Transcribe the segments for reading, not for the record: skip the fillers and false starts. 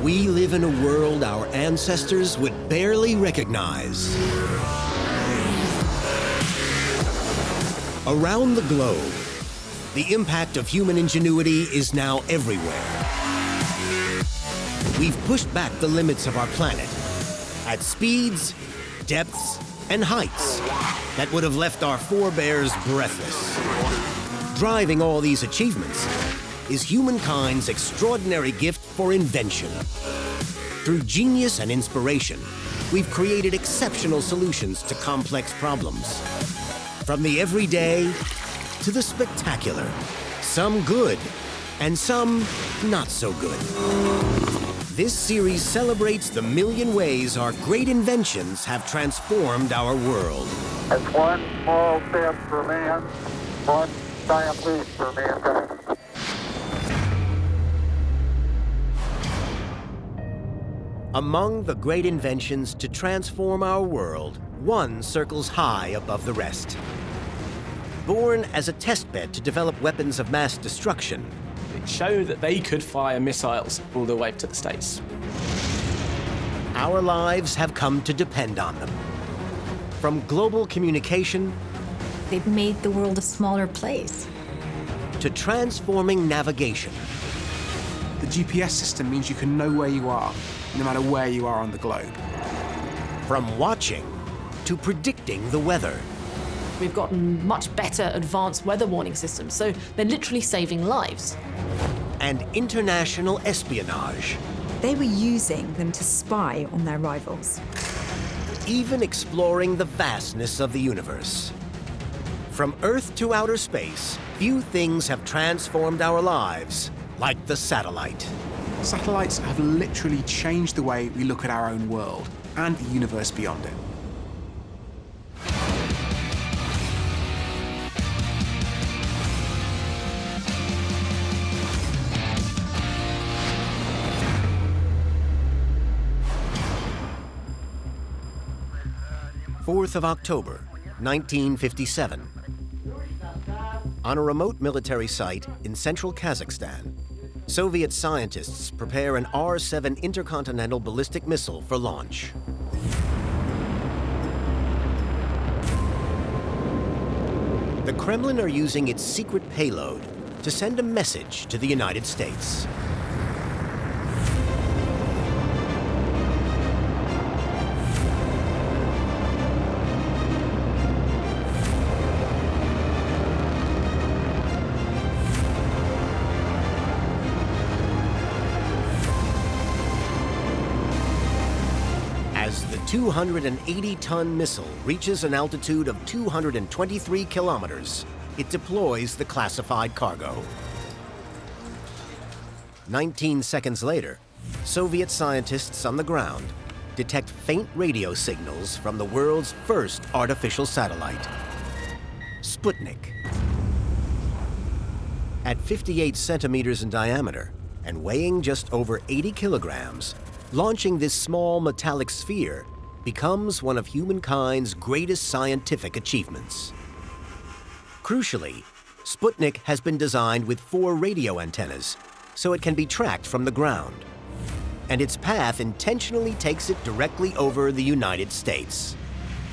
We live in a world our ancestors would barely recognize. Around the globe, the impact of human ingenuity is now everywhere. We've pushed back the limits of our planet at speeds, depths, and heights that would have left our forebears breathless. Driving all these achievements is humankind's extraordinary gift for invention. Through genius and inspiration, we've created exceptional solutions to complex problems. From the everyday to the spectacular, some good and some not so good. This series celebrates the million ways our great inventions have transformed our world. It's one small step for man, one giant leap for mankind. Among the great inventions to transform our world, one circles high above the rest. Born as a testbed to develop weapons of mass destruction, it showed that they could fire missiles all the way to the States. Our lives have come to depend on them. From global communication, they've made the world a smaller place, to transforming navigation. The GPS system means you can know where you are, no matter where you are on the globe. From watching to predicting the weather. We've gotten much better advanced weather warning systems, so they're literally saving lives. And international espionage. They were using them to spy on their rivals. Even exploring the vastness of the universe. From Earth to outer space, few things have transformed our lives like the satellite. Satellites have literally changed the way we look at our own world and the universe beyond it. October 4th, 1957. On a remote military site in central Kazakhstan, Soviet scientists prepare an R-7 intercontinental ballistic missile for launch. The Kremlin are using its secret payload to send a message to the United States. As the 280-ton missile reaches an altitude of 223 kilometers, it deploys the classified cargo. 19 seconds later, Soviet scientists on the ground detect faint radio signals from the world's first artificial satellite, Sputnik. At 58 centimeters in diameter and weighing just over 80 kilograms, launching this small metallic sphere becomes one of humankind's greatest scientific achievements. Crucially, Sputnik has been designed with 4 radio antennas, so it can be tracked from the ground. And its path intentionally takes it directly over the United States.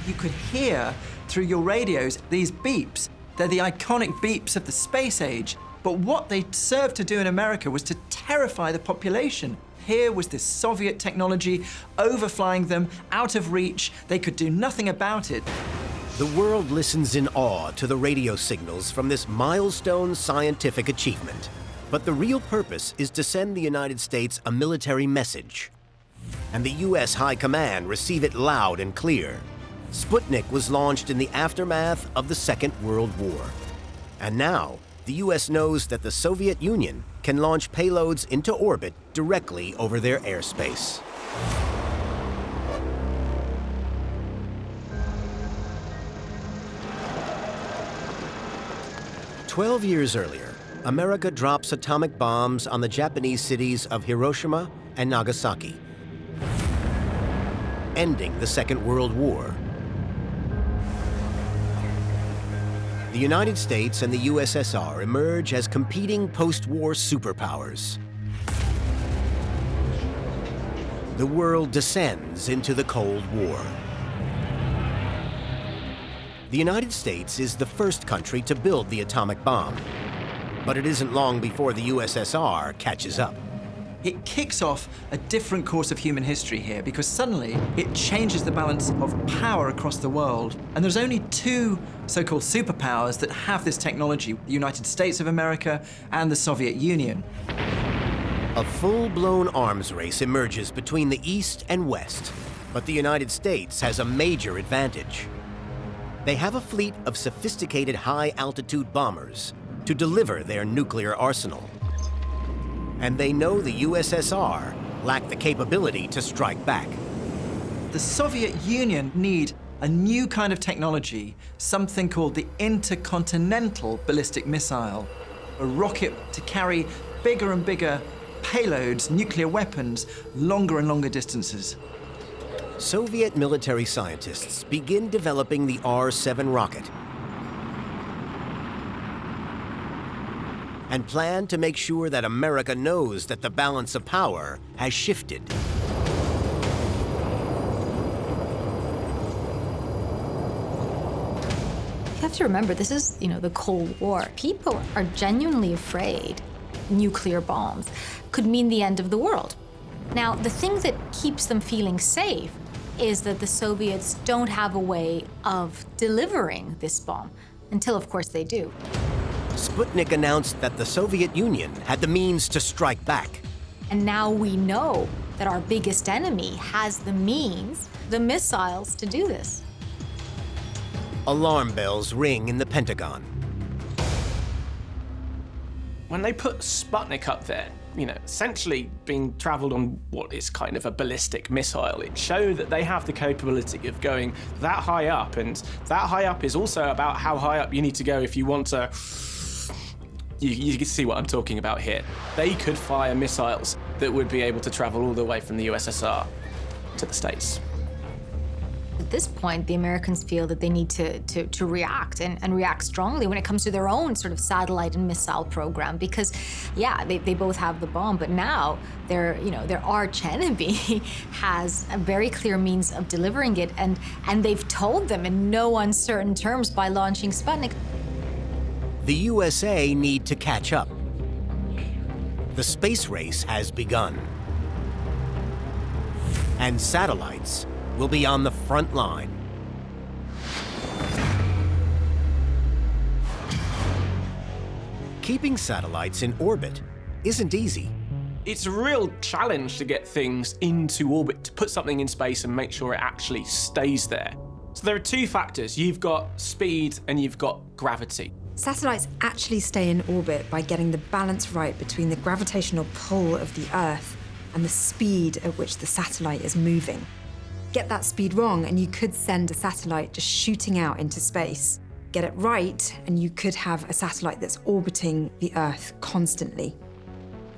You could hear through your radios these beeps. They're the iconic beeps of the space age. But what they served to do in America was to terrify the population. Here was this Soviet technology overflying them, out of reach. They could do nothing about it. The world listens in awe to the radio signals from this milestone scientific achievement. But the real purpose is to send the United States a military message. And the U.S. High Command receive it loud and clear. Sputnik was launched in the aftermath of the Second World War. And now, the U.S. knows that the Soviet Union can launch payloads into orbit directly over their airspace. "12 years earlier, America drops atomic bombs on the Japanese cities of Hiroshima and Nagasaki, ending the Second World War. The United States and the USSR emerge as competing post-war superpowers. the world descends into the Cold War. The United States is the first country to build the atomic bomb, but it isn't long before the USSR catches up. It kicks off a different course of human history here because suddenly it changes the balance of power across the world. And there's only two so-called superpowers that have this technology, the United States of America and the Soviet Union. A full-blown arms race emerges between the East and West, but the United States has a major advantage. They have a fleet of sophisticated high-altitude bombers to deliver their nuclear arsenal. And they know the USSR lack the capability to strike back. The Soviet Union need a new kind of technology, something called the intercontinental ballistic missile, a rocket to carry bigger and bigger payloads, nuclear weapons, longer and longer distances. Soviet military scientists begin developing the R-7 rocket and plan to make sure that America knows that the balance of power has shifted. You have to remember, this is, the Cold War. People are genuinely afraid nuclear bombs could mean the end of the world. Now, the thing that keeps them feeling safe is that the Soviets don't have a way of delivering this bomb, until, of course, they do. Sputnik announced that the Soviet Union had the means to strike back. And now we know that our biggest enemy has the means, the missiles, to do this. Alarm bells ring in the Pentagon. When they put Sputnik up there, essentially being traveled on what is kind of a ballistic missile, it showed that they have the capability of going that high up, and that high up is also about how high up you need to go if you want to. You can see what I'm talking about here. They could fire missiles that would be able to travel all the way from the USSR to the States. At this point, the Americans feel that they need to react and react strongly when it comes to their own sort of satellite and missile program, because, yeah, they both have the bomb, but now their arch enemy has a very clear means of delivering it, and they've told them in no uncertain terms by launching Sputnik. The USA need to catch up. The space race has begun. And satellites will be on the front line. Keeping satellites in orbit isn't easy. It's a real challenge to get things into orbit, to put something in space and make sure it actually stays there. So there are two factors. You've got speed and you've got gravity. Satellites actually stay in orbit by getting the balance right between the gravitational pull of the Earth and the speed at which the satellite is moving. Get that speed wrong and you could send a satellite just shooting out into space. Get it right and you could have a satellite that's orbiting the Earth constantly.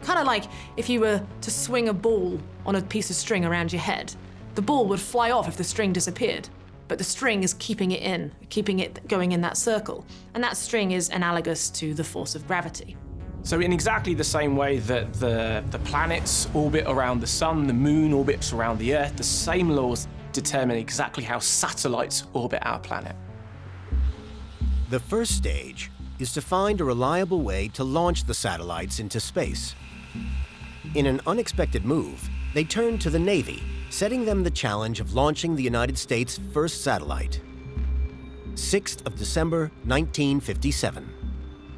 Kind of like if you were to swing a ball on a piece of string around your head. The ball would fly off if the string disappeared, but the string is keeping it going in that circle. And that string is analogous to the force of gravity. So in exactly the same way that the planets orbit around the sun, the moon orbits around the Earth, the same laws determine exactly how satellites orbit our planet. The first stage is to find a reliable way to launch the satellites into space. In an unexpected move, they turned to the Navy, setting them the challenge of launching the United States' first satellite. 6th of December, 1957.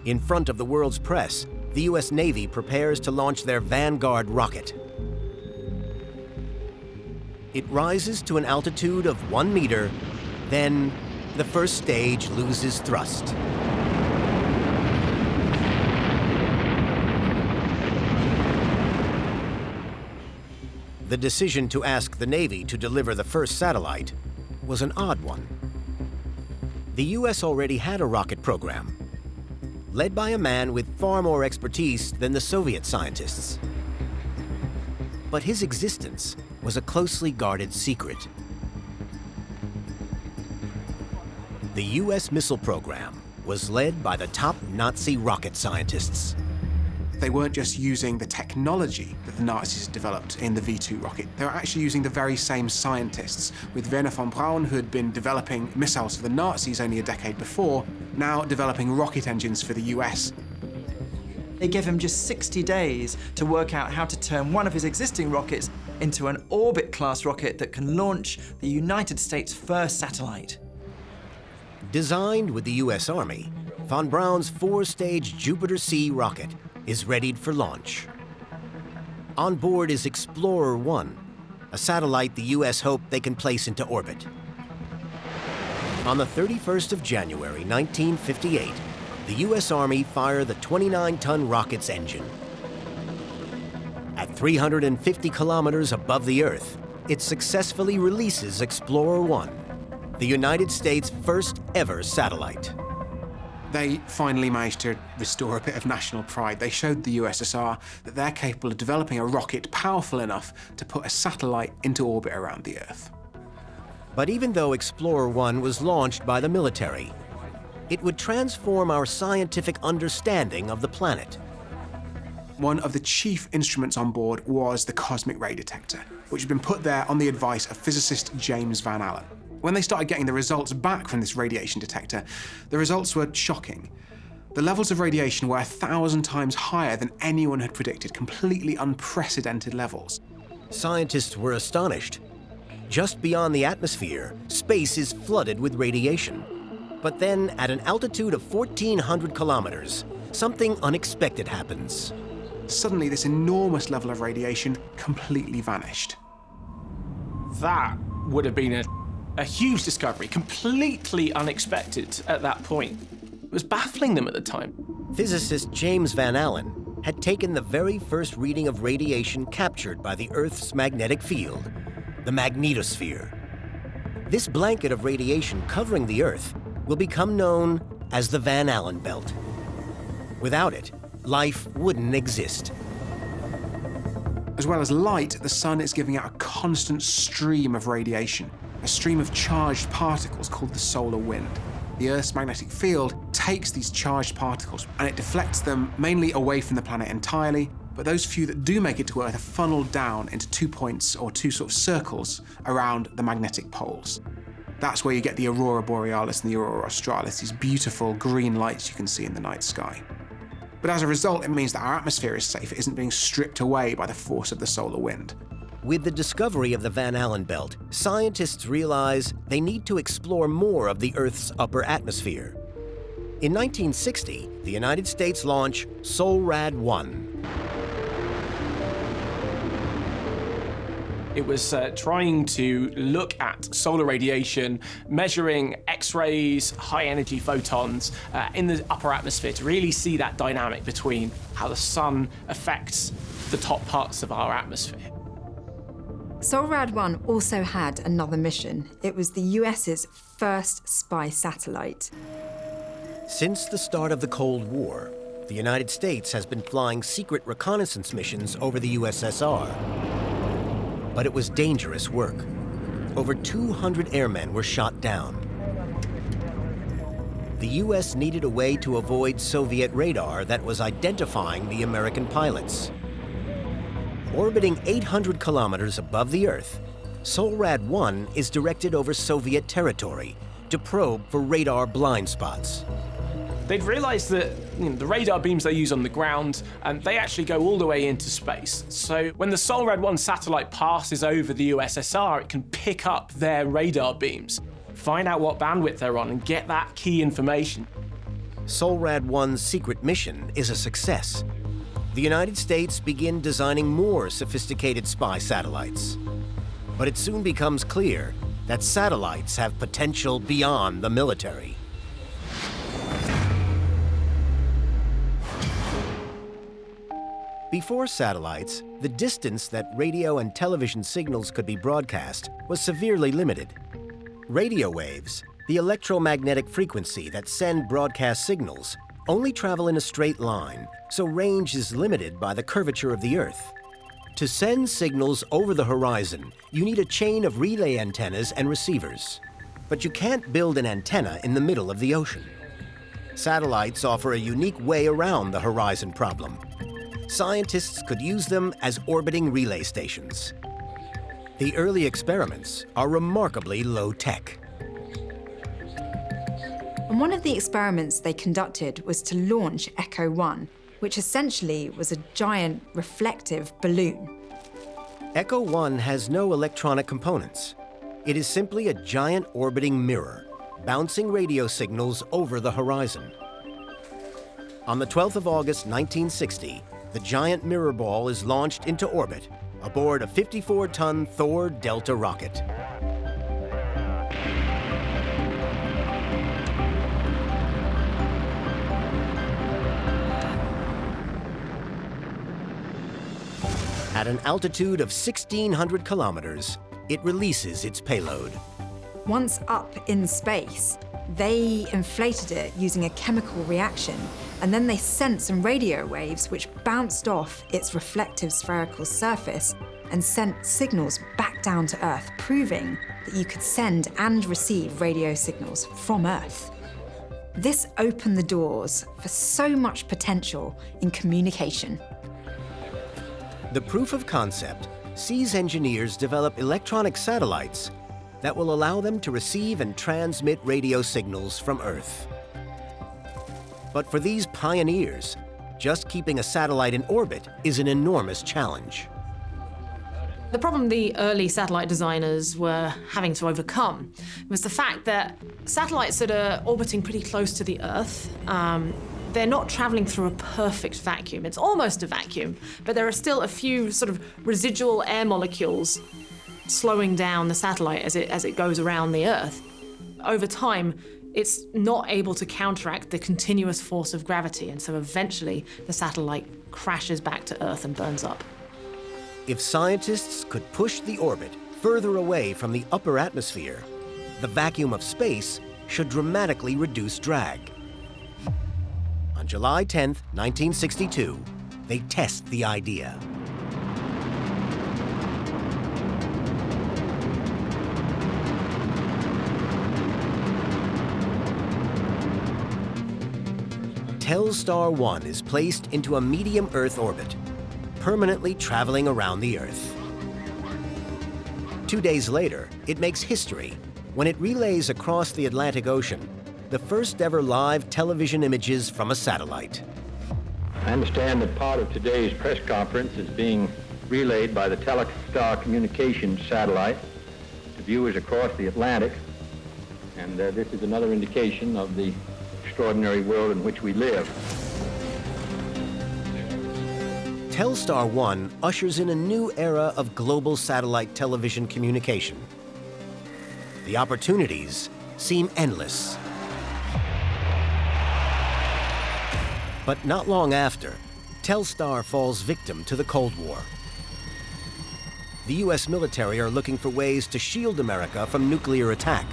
In front of the world's press, the U.S. Navy prepares to launch their Vanguard rocket. It rises to an altitude of 1 meter, then the first stage loses thrust. The decision to ask the Navy to deliver the first satellite was an odd one. The U.S. already had a rocket program, led by a man with far more expertise than the Soviet scientists. But his existence was a closely guarded secret. The U.S. missile program was led by the top Nazi rocket scientists. They weren't just using the technology that the Nazis had developed in the V-2 rocket. They were actually using the very same scientists, with Werner von Braun, who had been developing missiles for the Nazis only a decade before, now developing rocket engines for the US. They give him just 60 days to work out how to turn one of his existing rockets into an Orbit-class rocket that can launch the United States' first satellite. Designed with the U.S. Army, von Braun's 4-stage Jupiter-C rocket is readied for launch. On board is Explorer 1, a satellite the U.S. hoped they can place into orbit. On the 31st of January, 1958, the U.S. Army fired the 29-ton rocket's engine. At 350 kilometers above the Earth, it successfully releases Explorer 1, the United States' first ever satellite. They finally managed to restore a bit of national pride. They showed the USSR that they're capable of developing a rocket powerful enough to put a satellite into orbit around the Earth. But even though Explorer 1 was launched by the military, it would transform our scientific understanding of the planet. One of the chief instruments on board was the cosmic ray detector, which had been put there on the advice of physicist James Van Allen. When they started getting the results back from this radiation detector, the results were shocking. The levels of radiation were 1,000 times higher than anyone had predicted, completely unprecedented levels. Scientists were astonished. Just beyond the atmosphere, space is flooded with radiation. But then, at an altitude of 1,400 kilometers, something unexpected happens. Suddenly, this enormous level of radiation completely vanished. That would have been a huge discovery, completely unexpected at that point. It was baffling them at the time. Physicist James Van Allen had taken the very first reading of radiation captured by the Earth's magnetic field, the magnetosphere. This blanket of radiation covering the Earth will become known as the Van Allen belt. Without it, life wouldn't exist. As well as light, the sun is giving out a constant stream of radiation, a stream of charged particles called the solar wind. The Earth's magnetic field takes these charged particles and it deflects them mainly away from the planet entirely, but those few that do make it to Earth are funneled down into 2 points or 2 sort of circles around the magnetic poles. That's where you get the aurora borealis and the aurora australis, these beautiful green lights you can see in the night sky. But as a result, it means that our atmosphere is safe. It isn't being stripped away by the force of the solar wind. With the discovery of the Van Allen belt, scientists realize they need to explore more of the Earth's upper atmosphere. In 1960, the United States launched SOLRAD-1. It was trying to look at solar radiation, measuring X-rays, high-energy photons in the upper atmosphere to really see that dynamic between how the sun affects the top parts of our atmosphere. SOLRAD-1 also had another mission. It was the US's first spy satellite. Since the start of the Cold War, the United States has been flying secret reconnaissance missions over the USSR. But it was dangerous work. Over 200 airmen were shot down. The US needed a way to avoid Soviet radar that was identifying the American pilots. Orbiting 800 kilometers above the Earth, SOLRAD-1 is directed over Soviet territory to probe for radar blind spots. They'd realized that the radar beams they use on the ground, they actually go all the way into space. So when the SOLRAD-1 satellite passes over the USSR, it can pick up their radar beams, find out what bandwidth they're on, and get that key information. SOLRAD-1's secret mission is a success. The United States begin designing more sophisticated spy satellites. But it soon becomes clear that satellites have potential beyond the military. Before satellites, the distance that radio and television signals could be broadcast was severely limited. Radio waves, the electromagnetic frequency that send broadcast signals, only travel in a straight line, so range is limited by the curvature of the Earth. To send signals over the horizon, you need a chain of relay antennas and receivers. But you can't build an antenna in the middle of the ocean. Satellites offer a unique way around the horizon problem. scientists could use them as orbiting relay stations. The early experiments are remarkably low-tech. And one of the experiments they conducted was to launch Echo 1, which essentially was a giant reflective balloon. Echo 1 has no electronic components. It is simply a giant orbiting mirror, bouncing radio signals over the horizon. On the 12th of August 1960, the giant mirror ball is launched into orbit aboard a 54-ton Thor Delta rocket. At an altitude of 1,600 kilometers, it releases its payload. Once up in space, they inflated it using a chemical reaction, and then they sent some radio waves which bounced off its reflective spherical surface and sent signals back down to Earth, proving that you could send and receive radio signals from Earth. This opened the doors for so much potential in communication. The proof of concept sees engineers develop electronic satellites that will allow them to receive and transmit radio signals from Earth. But for these pioneers, just keeping a satellite in orbit is an enormous challenge. The problem the early satellite designers were having to overcome was the fact that satellites that are orbiting pretty close to the Earth, they're not traveling through a perfect vacuum. It's almost a vacuum, but there are still a few sort of residual air molecules slowing down the satellite as it goes around the Earth. Over time, it's not able to counteract the continuous force of gravity, and so eventually the satellite crashes back to Earth and burns up. If scientists could push the orbit further away from the upper atmosphere, the vacuum of space should dramatically reduce drag. On July 10, 1962, they test the idea. Telstar 1 is placed into a medium Earth orbit, permanently traveling around the Earth. 2 days later, it makes history when it relays across the Atlantic Ocean the first ever live television images from a satellite. I understand that part of today's press conference is being relayed by the Telstar communications satellite to viewers across the Atlantic, and this is another indication of the extraordinary world in which we live. Telstar 1 ushers in a new era of global satellite television communication. The opportunities seem endless. But not long after, Telstar falls victim to the Cold War. The US military are looking for ways to shield America from nuclear attack.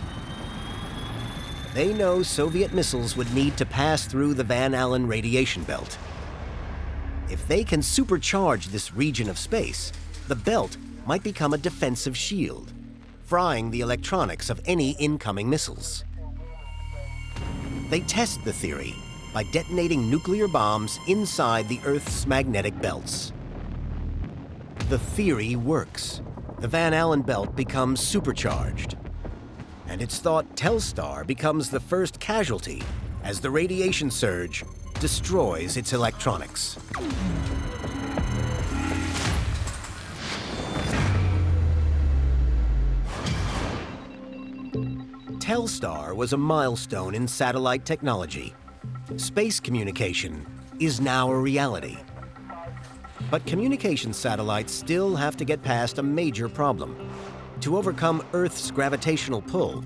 They know Soviet missiles would need to pass through the Van Allen radiation belt. If they can supercharge this region of space, the belt might become a defensive shield, frying the electronics of any incoming missiles. They test the theory by detonating nuclear bombs inside the Earth's magnetic belts. The theory works. The Van Allen belt becomes supercharged. And it's thought Telstar becomes the first casualty as the radiation surge destroys its electronics. Telstar was a milestone in satellite technology. Space communication is now a reality. But communication satellites still have to get past a major problem. To overcome Earth's gravitational pull,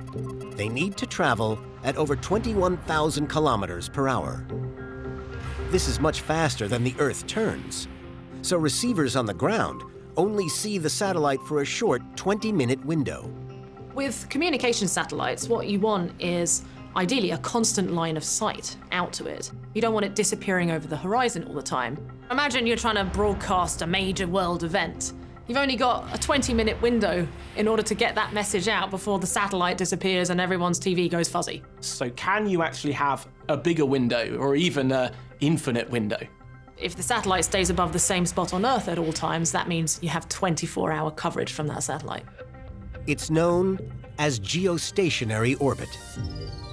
they need to travel at over 21,000 kilometers per hour. This is much faster than the Earth turns, so receivers on the ground only see the satellite for a short 20-minute window. With communication satellites, what you want is ideally a constant line of sight out to it. You don't want it disappearing over the horizon all the time. Imagine you're trying to broadcast a major world event. You've only got a 20-minute window in order to get that message out before the satellite disappears and everyone's TV goes fuzzy. So can you actually have a bigger window or even an infinite window? If the satellite stays above the same spot on Earth at all times, that means you have 24-hour coverage from that satellite. It's known as geostationary orbit.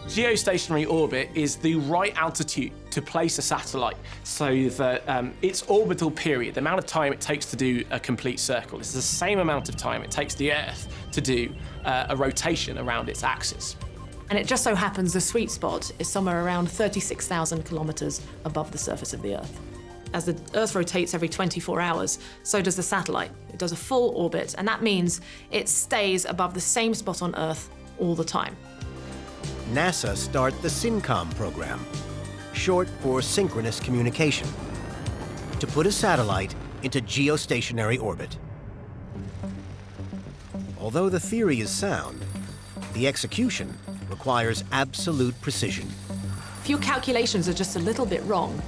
Geostationary orbit is the right altitude to place a satellite so that its orbital period, the amount of time it takes to do a complete circle, is the same amount of time it takes the Earth to do a rotation around its axis. And it just so happens the sweet spot is somewhere around 36,000 kilometers above the surface of the Earth. As the Earth rotates every 24 hours, so does the satellite. It does a full orbit, and that means it stays above the same spot on Earth all the time. NASA start the SYNCOM program, short for synchronous communication, to put a satellite into geostationary orbit. Although the theory is sound, the execution requires absolute precision. If your calculations are just a little bit wrong,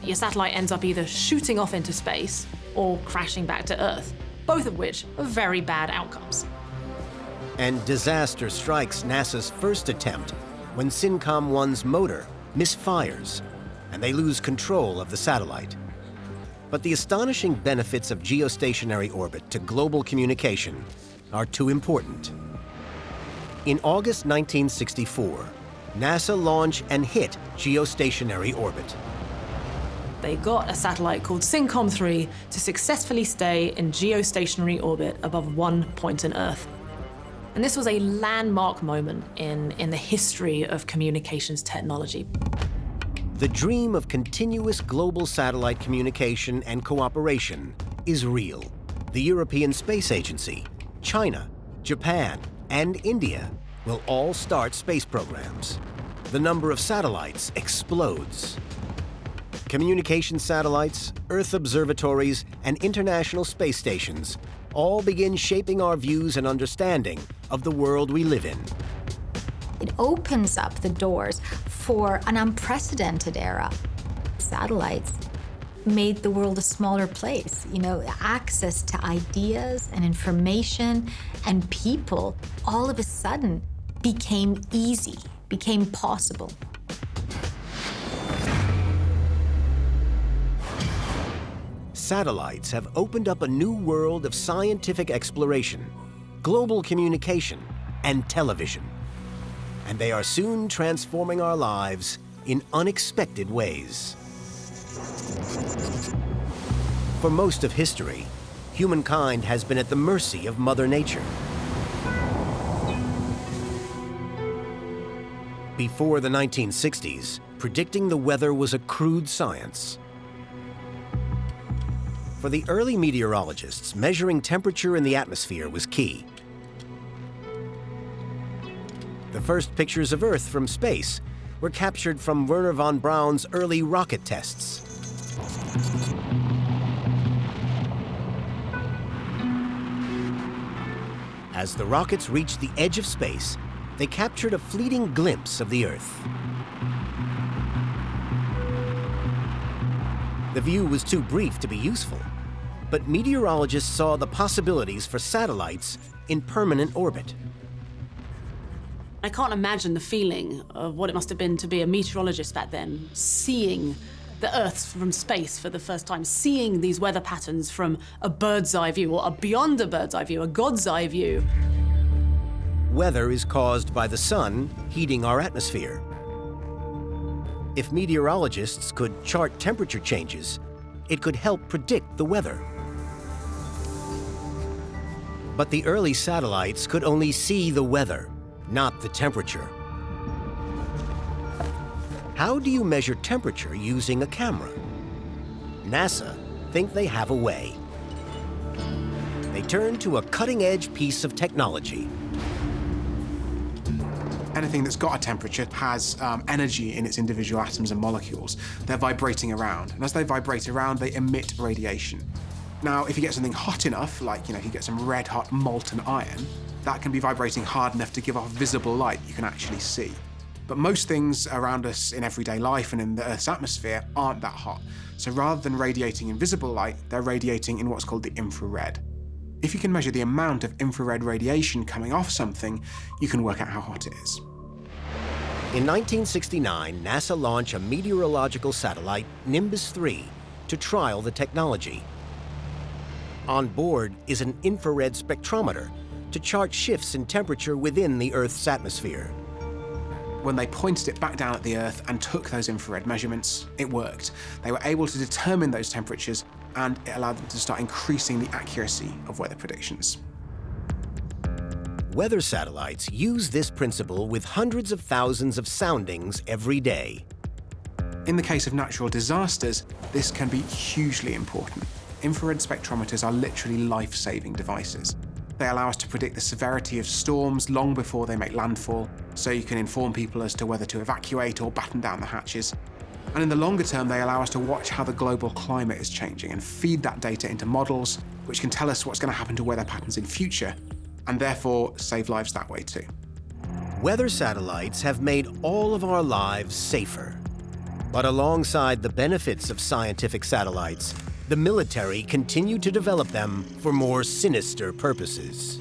your satellite ends up either shooting off into space or crashing back to Earth, both of which are very bad outcomes. And disaster strikes NASA's first attempt when SYNCOM-1's motor misfires and they lose control of the satellite. But the astonishing benefits of geostationary orbit to global communication are too important. In August 1964, NASA launched and hit geostationary orbit. They got a satellite called SYNCOM-3 to successfully stay in geostationary orbit above one point on Earth. And this was a landmark moment in the history of communications technology. The dream of continuous global satellite communication and cooperation is real. The European Space Agency, China, Japan, and India will all start space programs. The number of satellites explodes. Communication satellites, Earth observatories, and international space stations all begin shaping our views and understanding of the world we live in. It opens up the doors for an unprecedented era. Satellites made the world a smaller place. You know, access to ideas and information and people all of a sudden became easy, became possible. Satellites have opened up a new world of scientific exploration, global communication, and television. And they are soon transforming our lives in unexpected ways. For most of history, humankind has been at the mercy of Mother Nature. Before the 1960s, predicting the weather was a crude science. For the early meteorologists, measuring temperature in the atmosphere was key. The first pictures of Earth from space were captured from Wernher von Braun's early rocket tests. As the rockets reached the edge of space, they captured a fleeting glimpse of the Earth. The view was too brief to be useful, but meteorologists saw the possibilities for satellites in permanent orbit. I can't imagine the feeling of what it must have been to be a meteorologist back then, seeing the Earth from space for the first time, seeing these weather patterns from a bird's eye view, or beyond a bird's eye view, a God's eye view. Weather is caused by the sun heating our atmosphere. If meteorologists could chart temperature changes, it could help predict the weather. But the early satellites could only see the weather, not the temperature. How do you measure temperature using a camera? NASA think they have a way. They turn to a cutting-edge piece of technology. Anything that's got a temperature has energy in its individual atoms and molecules. They're vibrating around, and as they vibrate around, they emit radiation. Now, if you get something hot enough, like if you get some red hot molten iron, that can be vibrating hard enough to give off visible light you can actually see. But most things around us in everyday life and in the Earth's atmosphere aren't that hot. So rather than radiating in visible light, they're radiating in what's called the infrared. If you can measure the amount of infrared radiation coming off something, you can work out how hot it is. In 1969, NASA launched a meteorological satellite, Nimbus 3, to trial the technology. On board is an infrared spectrometer to chart shifts in temperature within the Earth's atmosphere. When they pointed it back down at the Earth and took those infrared measurements, it worked. They were able to determine those temperatures, and it allowed them to start increasing the accuracy of weather predictions. Weather satellites use this principle with hundreds of thousands of soundings every day. In the case of natural disasters, this can be hugely important. Infrared spectrometers are literally life-saving devices. They allow us to predict the severity of storms long before they make landfall, so you can inform people as to whether to evacuate or batten down the hatches. And in the longer term, they allow us to watch how the global climate is changing and feed that data into models, which can tell us what's going to happen to weather patterns in future, and therefore save lives that way too. Weather satellites have made all of our lives safer. But alongside the benefits of scientific satellites, the military continue to develop them for more sinister purposes.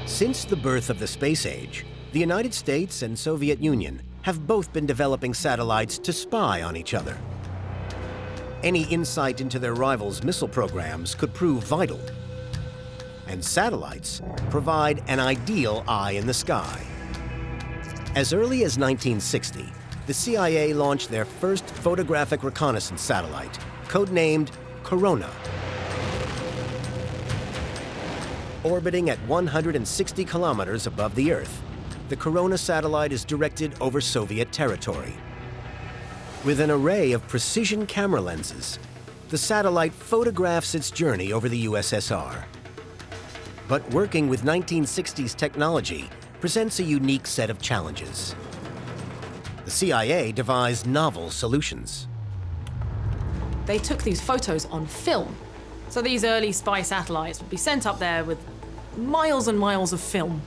Since the birth of the space age, the United States and Soviet Union have both been developing satellites to spy on each other. Any insight into their rivals' missile programs could prove vital. And satellites provide an ideal eye in the sky. As early as 1960, the CIA launched their first photographic reconnaissance satellite, codenamed Corona. Orbiting at 160 kilometers above the Earth, the Corona satellite is directed over Soviet territory. With an array of precision camera lenses, the satellite photographs its journey over the USSR. But working with 1960s technology presents a unique set of challenges. The CIA devised novel solutions. They took these photos on film. So these early spy satellites would be sent up there with miles and miles of film,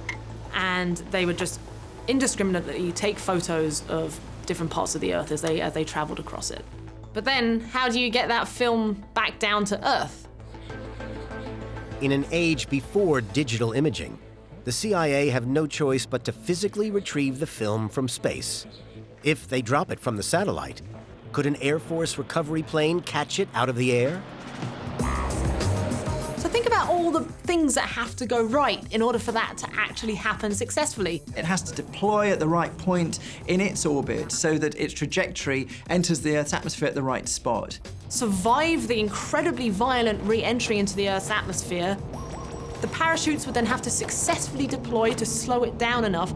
and they would just indiscriminately take photos of different parts of the Earth as they traveled across it. But then, how do you get that film back down to Earth? In an age before digital imaging, the CIA have no choice but to physically retrieve the film from space. If they drop it from the satellite, could an Air Force recovery plane catch it out of the air? So think about all the things that have to go right in order for that to actually happen successfully. It has to deploy at the right point in its orbit so that its trajectory enters the Earth's atmosphere at the right spot. Survive the incredibly violent re-entry into the Earth's atmosphere. The parachutes would then have to successfully deploy to slow it down enough.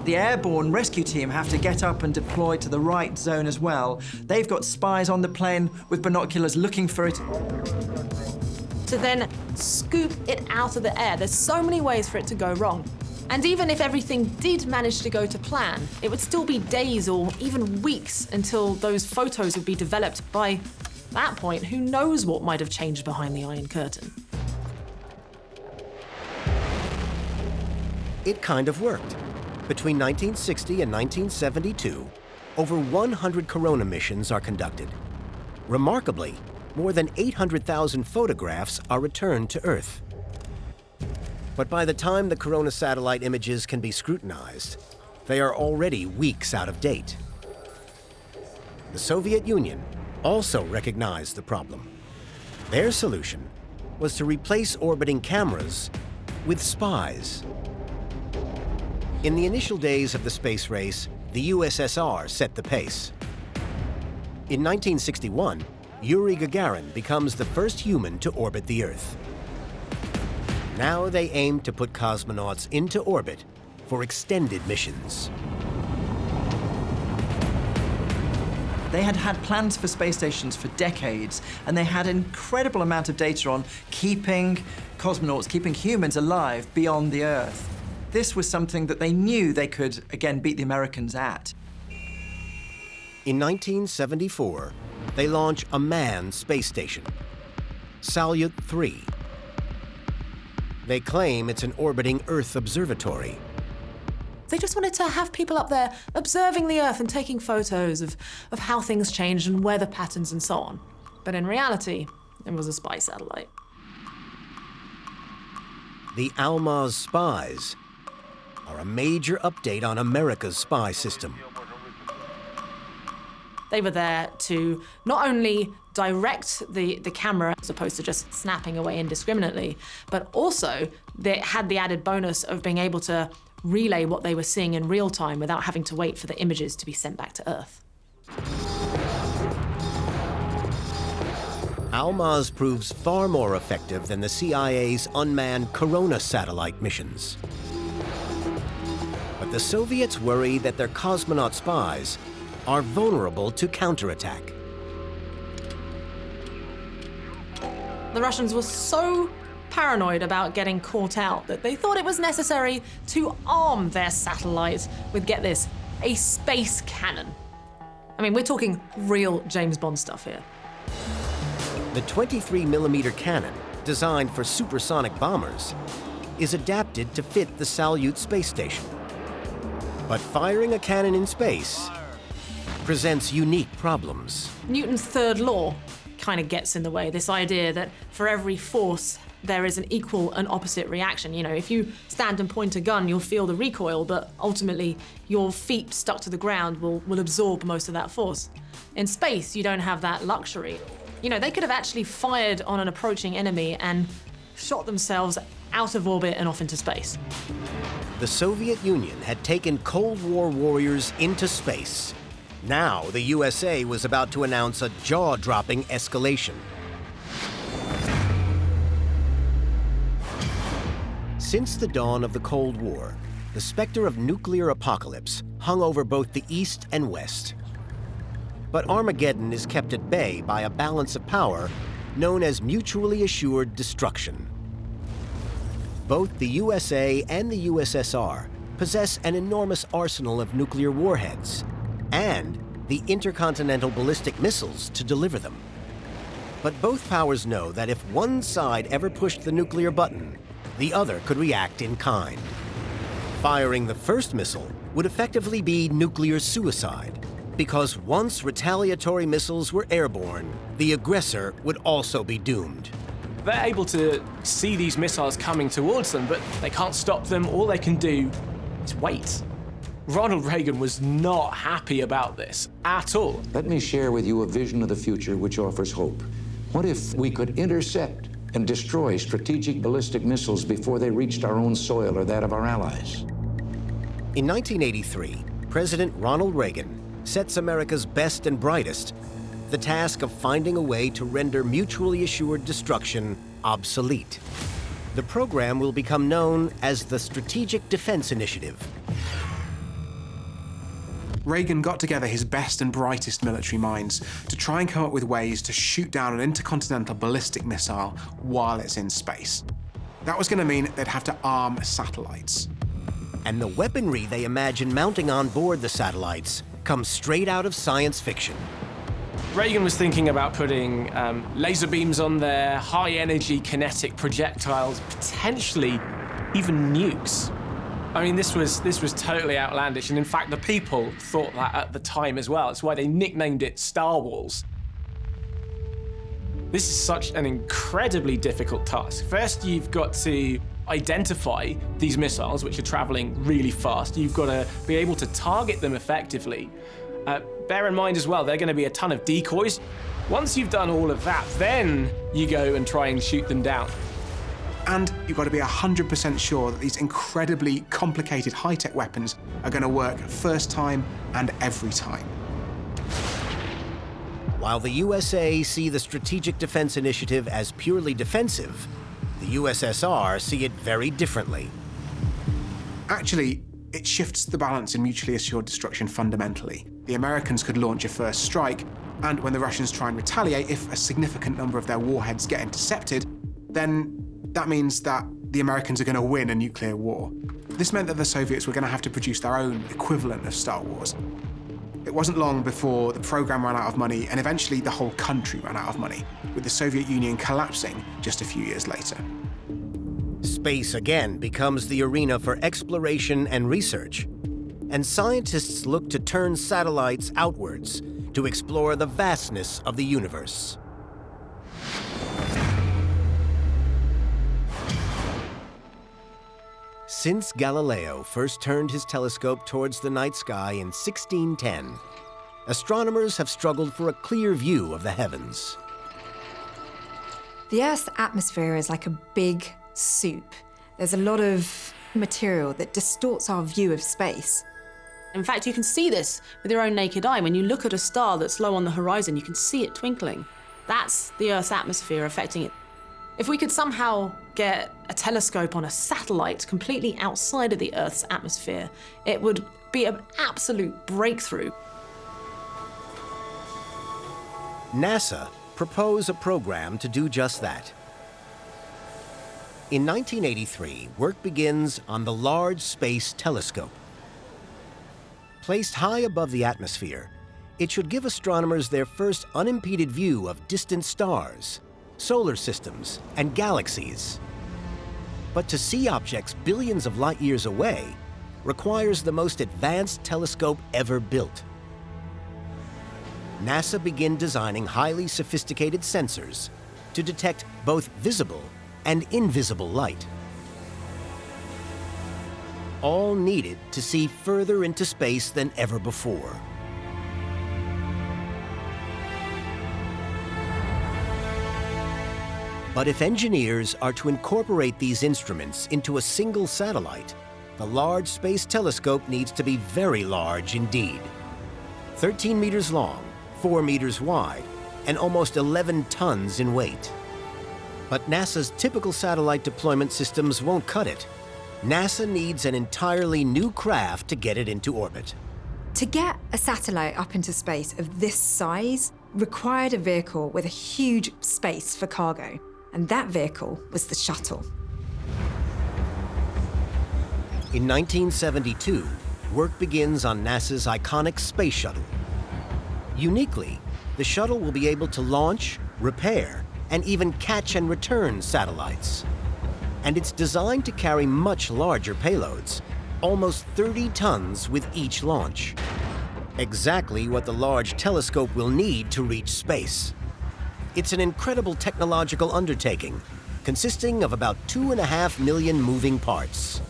The airborne rescue team have to get up and deploy to the right zone as well. They've got spies on the plane with binoculars looking for it. To then scoop it out of the air. There's so many ways for it to go wrong. And even if everything did manage to go to plan, it would still be days or even weeks until those photos would be developed. By that point, who knows what might have changed behind the Iron Curtain? It kind of worked. Between 1960 and 1972, over 100 Corona missions are conducted. Remarkably, more than 800,000 photographs are returned to Earth. But by the time the Corona satellite images can be scrutinized, they are already weeks out of date. The Soviet Union also recognized the problem. Their solution was to replace orbiting cameras with spies. In the initial days of the space race, the USSR set the pace. In 1961, Yuri Gagarin becomes the first human to orbit the Earth. Now they aim to put cosmonauts into orbit for extended missions. They had had plans for space stations for decades, and they had an incredible amount of data on keeping cosmonauts, keeping humans alive beyond the Earth. This was something that they knew they could, again, beat the Americans at. In 1974, they launch a manned space station, Salyut 3. They claim it's an orbiting Earth observatory. They just wanted to have people up there observing the Earth and taking photos of how things changed and weather patterns and so on. But in reality, it was a spy satellite. The Almaz spies are a major update on America's spy system. They were there to not only direct the camera as opposed to just snapping away indiscriminately, but also they had the added bonus of being able to relay what they were seeing in real time without having to wait for the images to be sent back to Earth. ALMAS proves far more effective than the CIA's unmanned Corona satellite missions. But the Soviets worry that their cosmonaut spies are vulnerable to counterattack. The Russians were so paranoid about getting caught out that they thought it was necessary to arm their satellites with, get this, a space cannon. I mean, we're talking real James Bond stuff here. The 23mm cannon, designed for supersonic bombers, is adapted to fit the Salyut space station. But firing a cannon in space presents unique problems. Newton's third law kind of gets in the way, this idea that for every force, there is an equal and opposite reaction. You know, if you stand and point a gun, you'll feel the recoil, but ultimately your feet stuck to the ground will absorb most of that force. In space, you don't have that luxury. You know, they could have actually fired on an approaching enemy and shot themselves out of orbit and off into space. The Soviet Union had taken Cold War warriors into space. Now, the USA was about to announce a jaw-dropping escalation. Since the dawn of the Cold War, the specter of nuclear apocalypse hung over both the East and West. But Armageddon is kept at bay by a balance of power known as mutually assured destruction. Both the USA and the USSR possess an enormous arsenal of nuclear warheads and the intercontinental ballistic missiles to deliver them. But both powers know that if one side ever pushed the nuclear button, the other could react in kind. Firing the first missile would effectively be nuclear suicide, because once retaliatory missiles were airborne, the aggressor would also be doomed. They're able to see these missiles coming towards them, but they can't stop them. All they can do is wait. Ronald Reagan was not happy about this at all. Let me share with you a vision of the future which offers hope. What if we could intercept and destroy strategic ballistic missiles before they reached our own soil or that of our allies? In 1983, President Ronald Reagan sets America's best and brightest the task of finding a way to render mutually assured destruction obsolete. The program will become known as the Strategic Defense Initiative. Reagan got together his best and brightest military minds to try and come up with ways to shoot down an intercontinental ballistic missile while it's in space. That was going to mean they'd have to arm satellites. And the weaponry they imagine mounting on board the satellites comes straight out of science fiction. Reagan was thinking about putting laser beams on there, high-energy kinetic projectiles, potentially even nukes. I mean, this was totally outlandish, and in fact, the people thought that at the time as well. It's why they nicknamed it Star Wars. This is such an incredibly difficult task. First, you've got to identify these missiles, which are traveling really fast. You've got to be able to target them effectively. Bear in mind as well, there are going to be a ton of decoys. Once you've done all of that, then you go and try and shoot them down. And you've got to be 100% sure that these incredibly complicated high-tech weapons are going to work first time and every time. While the USA see the Strategic Defense Initiative as purely defensive, the USSR see it very differently. Actually, it shifts the balance in mutually assured destruction fundamentally. The Americans could launch a first strike, and when the Russians try and retaliate, if a significant number of their warheads get intercepted, then that means that the Americans are going to win a nuclear war. This meant that the Soviets were going to have to produce their own equivalent of Star Wars. It wasn't long before the program ran out of money, and eventually the whole country ran out of money, with the Soviet Union collapsing just a few years later. Space again becomes the arena for exploration and research, and scientists look to turn satellites outwards to explore the vastness of the universe. Since Galileo first turned his telescope towards the night sky in 1610, astronomers have struggled for a clear view of the heavens. The Earth's atmosphere is like a big soup. There's a lot of material that distorts our view of space. In fact, you can see this with your own naked eye. When you look at a star that's low on the horizon, you can see it twinkling. That's the Earth's atmosphere affecting it. If we could somehow get a telescope on a satellite completely outside of the Earth's atmosphere, it would be an absolute breakthrough. NASA proposed a program to do just that. In 1983, work begins on the Large Space Telescope. Placed high above the atmosphere, it should give astronomers their first unimpeded view of distant stars, solar systems, and galaxies. But to see objects billions of light years away requires the most advanced telescope ever built. NASA began designing highly sophisticated sensors to detect both visible and invisible light, all needed to see further into space than ever before. But if engineers are to incorporate these instruments into a single satellite, the Large Space Telescope needs to be very large indeed. 13 meters long, 4 meters wide, and almost 11 tons in weight. But NASA's typical satellite deployment systems won't cut it. NASA needs an entirely new craft to get it into orbit. To get a satellite up into space of this size required a vehicle with a huge space for cargo. And that vehicle was the shuttle. In 1972, work begins on NASA's iconic space shuttle. Uniquely, the shuttle will be able to launch, repair, and even catch and return satellites. And it's designed to carry much larger payloads, almost 30 tons with each launch. Exactly what the large telescope will need to reach space. It's an incredible technological undertaking, consisting of about 2.5 million moving parts.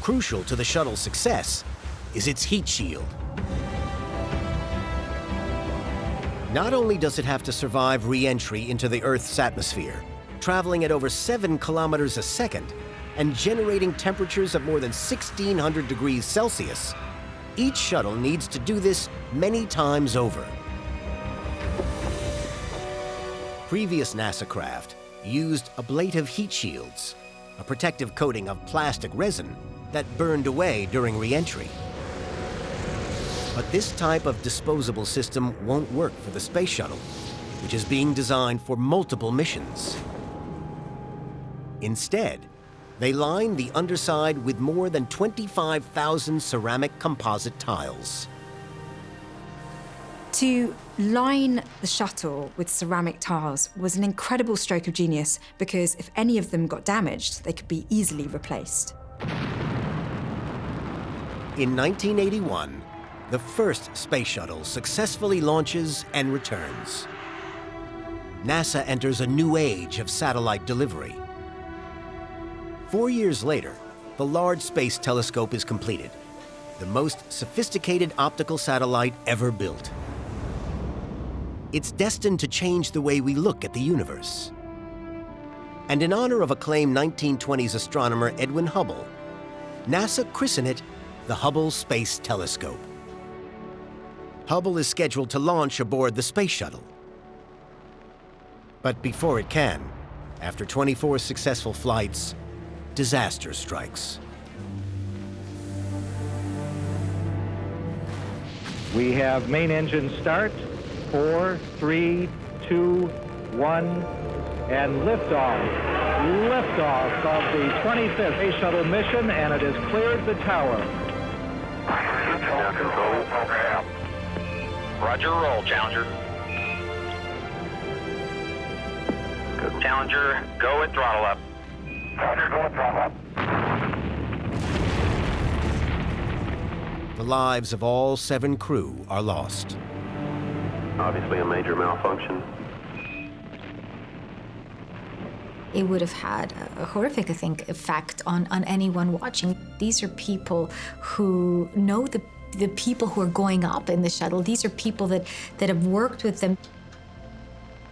Crucial to the shuttle's success is its heat shield. Not only does it have to survive re-entry into the Earth's atmosphere, traveling at over 7 kilometers a second and generating temperatures of more than 1,600 degrees Celsius, each shuttle needs to do this many times over. Previous NASA craft used ablative heat shields, a protective coating of plastic resin that burned away during re-entry. But this type of disposable system won't work for the space shuttle, which is being designed for multiple missions. Instead, they line the underside with more than 25,000 ceramic composite tiles. To line the shuttle with ceramic tiles was an incredible stroke of genius because if any of them got damaged, they could be easily replaced. In 1981, the first space shuttle successfully launches and returns. NASA enters a new age of satellite delivery. 4 years later, the Large Space Telescope is completed, the most sophisticated optical satellite ever built. It's destined to change the way we look at the universe. And in honor of acclaimed 1920s astronomer Edwin Hubble, NASA christened it the Hubble Space Telescope. Hubble is scheduled to launch aboard the space shuttle. But before it can, after 24 successful flights, disaster strikes. We have main engine start. 4, 3, 2, 1, and liftoff. Liftoff of the 25th Space Shuttle mission, and it has cleared the tower. Control program. Roger, roll, Challenger. Good. Challenger, go and throttle up. Roger, go and throttle up. The lives of all 7 crew are lost. Obviously a major malfunction. it would have had a horrific, I think, effect on anyone watching. These are people who know the people who are going up in the shuttle. These are people that have worked with them.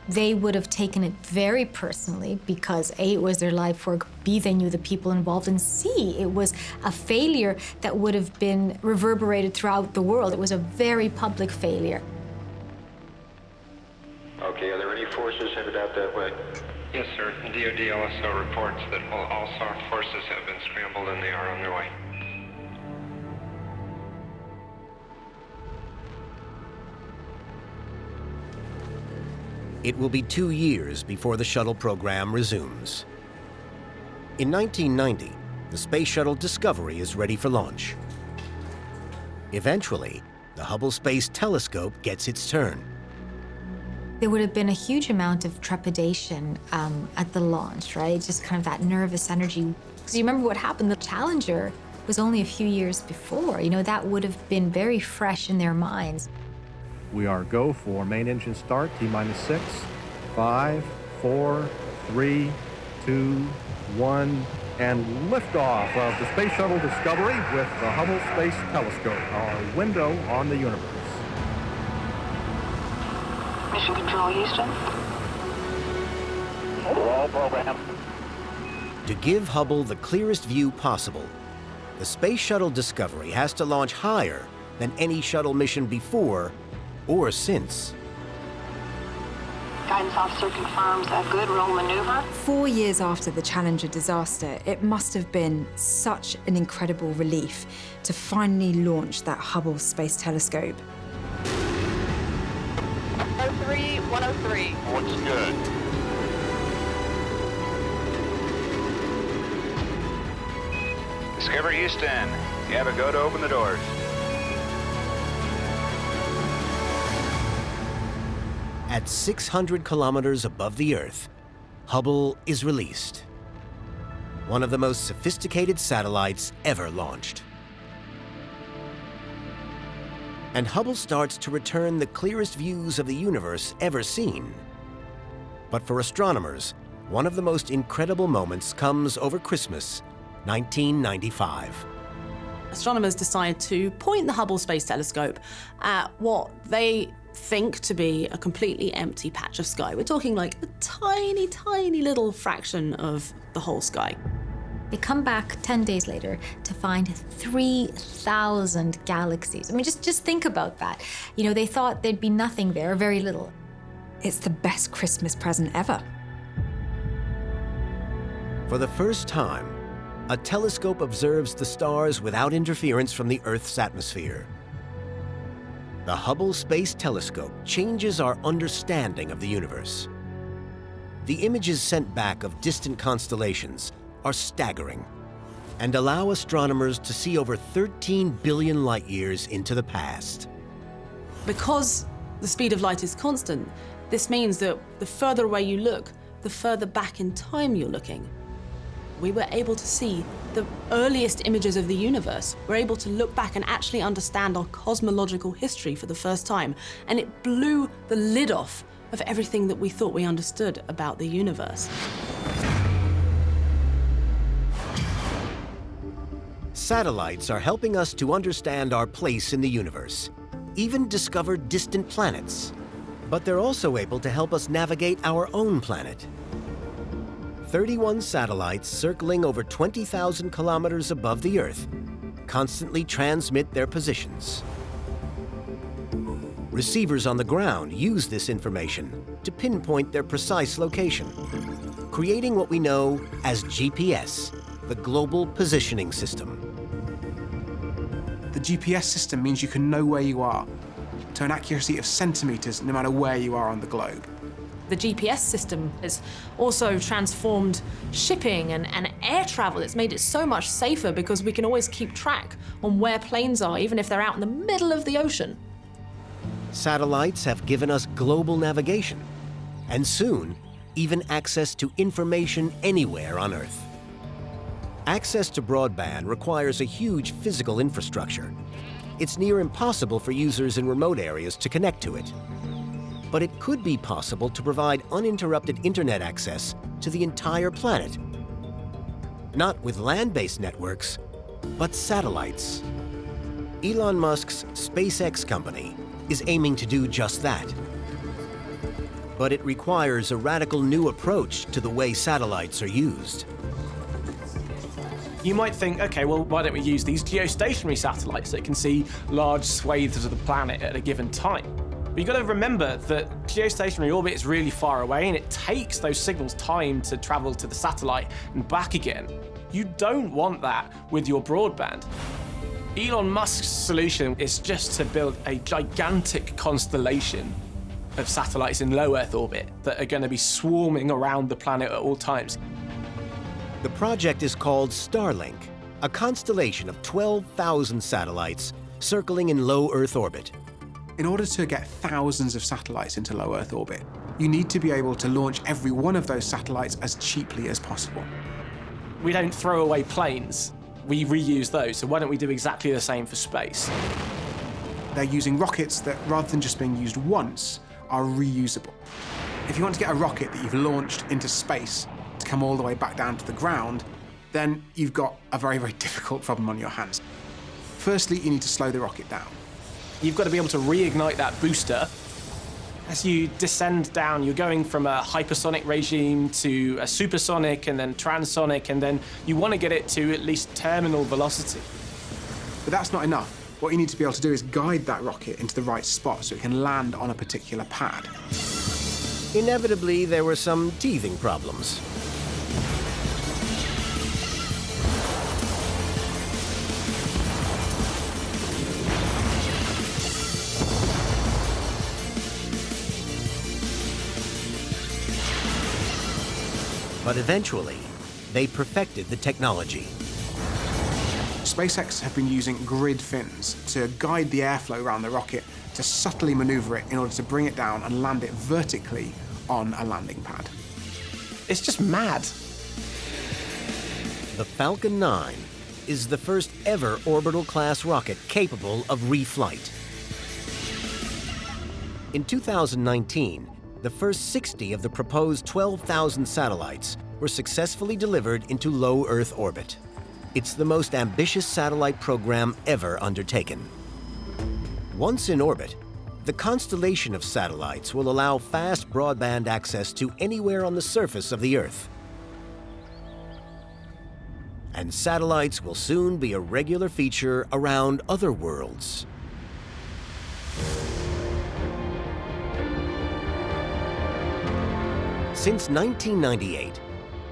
They would have taken it very personally because A, it was their life work, B, they knew the people involved, and C, it was a failure that would have been reverberated throughout the world. It was a very public failure. Okay, are there any forces headed out that way? Yes, sir. DoD also reports that all soft forces have been scrambled and they are on their way. It will be 2 years before the shuttle program resumes. In 1990, the Space Shuttle Discovery is ready for launch. Eventually, the Hubble Space Telescope gets its turn. There would have been a huge amount of trepidation at the launch, right? Just kind of that nervous energy. Because you remember what happened, the Challenger was only a few years before. You know, that would have been very fresh in their minds. We are go for main engine start, T-minus 6, 5, 4, 3, 2, 1, and liftoff of the Space Shuttle Discovery with the Hubble Space Telescope, our window on the universe. Mission Control, Houston. All program. To give Hubble the clearest view possible, the Space Shuttle Discovery has to launch higher than any shuttle mission before or since. Guidance officer confirms a good roll maneuver. 4 years after the Challenger disaster, it must have been such an incredible relief to finally launch that Hubble Space Telescope. 103, 103. What's good? Discovery Houston, you have a go to open the doors. At 600 kilometers above the Earth, Hubble is released. One of the most sophisticated satellites ever launched. And Hubble starts to return the clearest views of the universe ever seen. But for astronomers, one of the most incredible moments comes over Christmas, 1995. Astronomers decide to point the Hubble Space Telescope at what they think to be a completely empty patch of sky. We're talking like a tiny, tiny little fraction of the whole sky. They come back 10 days later to find 3,000 galaxies. I mean, just think about that. You know, they thought there'd be nothing there, or very little. It's the best Christmas present ever. For the first time, a telescope observes the stars without interference from the Earth's atmosphere. The Hubble Space Telescope changes our understanding of the universe. The images sent back of distant constellations are staggering and allow astronomers to see over 13 billion light years into the past. Because the speed of light is constant, this means that the further away you look, the further back in time you're looking. We were able to see the earliest images of the universe. We're able to look back and actually understand our cosmological history for the first time. And it blew the lid off of everything that we thought we understood about the universe. Satellites are helping us to understand our place in the universe, even discover distant planets. But they're also able to help us navigate our own planet. 31 satellites circling over 20,000 kilometers above the Earth constantly transmit their positions. Receivers on the ground use this information to pinpoint their precise location, creating what we know as GPS, the Global Positioning System. The GPS system means you can know where you are to an accuracy of centimeters no matter where you are on the globe. The GPS system has also transformed shipping and air travel. It's made it so much safer because we can always keep track on where planes are, even if they're out in the middle of the ocean. Satellites have given us global navigation, and soon, even access to information anywhere on Earth. Access to broadband requires a huge physical infrastructure. It's near impossible for users in remote areas to connect to it. but it could be possible to provide uninterrupted internet access to the entire planet. Not with land-based networks, but satellites. Elon Musk's SpaceX company is aiming to do just that. But it requires a radical new approach to the way satellites are used. You might think, okay, well, why don't we use these geostationary satellites that can see large swathes of the planet at a given time? But you've got to remember that geostationary orbit is really far away and it takes those signals time to travel to the satellite and back again. You don't want that with your broadband. Elon Musk's solution is just to build a gigantic constellation of satellites in low Earth orbit that are going to be swarming around the planet at all times. The project is called Starlink, a constellation of 12,000 satellites circling in low Earth orbit. In order to get thousands of satellites into low Earth orbit, you need to be able to launch every one of those satellites as cheaply as possible. We don't throw away planes, we reuse those, so why don't we do exactly the same for space? They're using rockets that, rather than just being used once, are reusable. If you want to get a rocket that you've launched into space to come all the way back down to the ground, then you've got a very, very difficult problem on your hands. Firstly, you need to slow the rocket down. You've got to be able to reignite that booster. As you descend down, you're going from a hypersonic regime to a supersonic and then transonic, and then you want to get it to at least terminal velocity. But that's not enough. What you need to be able to do is guide that rocket into the right spot so it can land on a particular pad. Inevitably, there were some teething problems. But eventually, they perfected the technology. SpaceX have been using grid fins to guide the airflow around the rocket to subtly maneuver it in order to bring it down and land it vertically on a landing pad. It's just mad. The Falcon 9 is the first ever orbital-class rocket capable of reflight. In 2019, the first 60 of the proposed 12,000 satellites were successfully delivered into low Earth orbit. It's the most ambitious satellite program ever undertaken. Once in orbit, the constellation of satellites will allow fast broadband access to anywhere on the surface of the Earth. And satellites will soon be a regular feature around other worlds. Since 1998,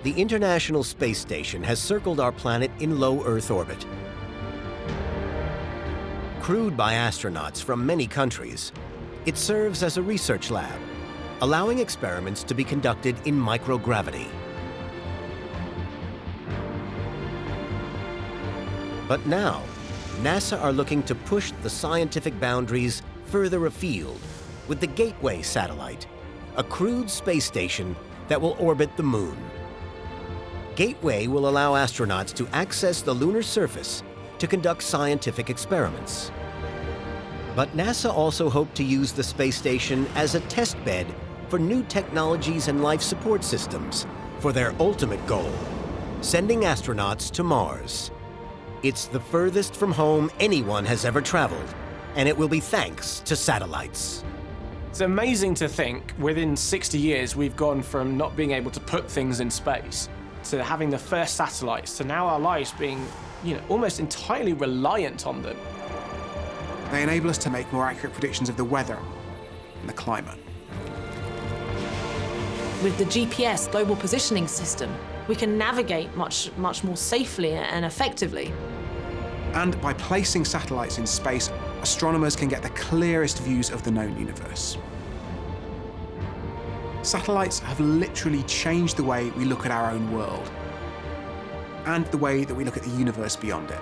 the International Space Station has circled our planet in low Earth orbit. Crewed by astronauts from many countries, it serves as a research lab, allowing experiments to be conducted in microgravity. But now, NASA are looking to push the scientific boundaries further afield with the Gateway satellite, a crewed space station that will orbit the Moon. Gateway will allow astronauts to access the lunar surface to conduct scientific experiments. But NASA also hoped to use the space station as a test bed for new technologies and life support systems for their ultimate goal, sending astronauts to Mars. It's the furthest from home anyone has ever traveled, and it will be thanks to satellites. It's amazing to think within 60 years we've gone from not being able to put things in space to having the first satellites to now our lives being, almost entirely reliant on them. They enable us to make more accurate predictions of the weather and the climate. With the GPS global positioning system, we can navigate much more safely and effectively. And by placing satellites in space, astronomers can get the clearest views of the known universe. Satellites have literally changed the way we look at our own world and the way that we look at the universe beyond it.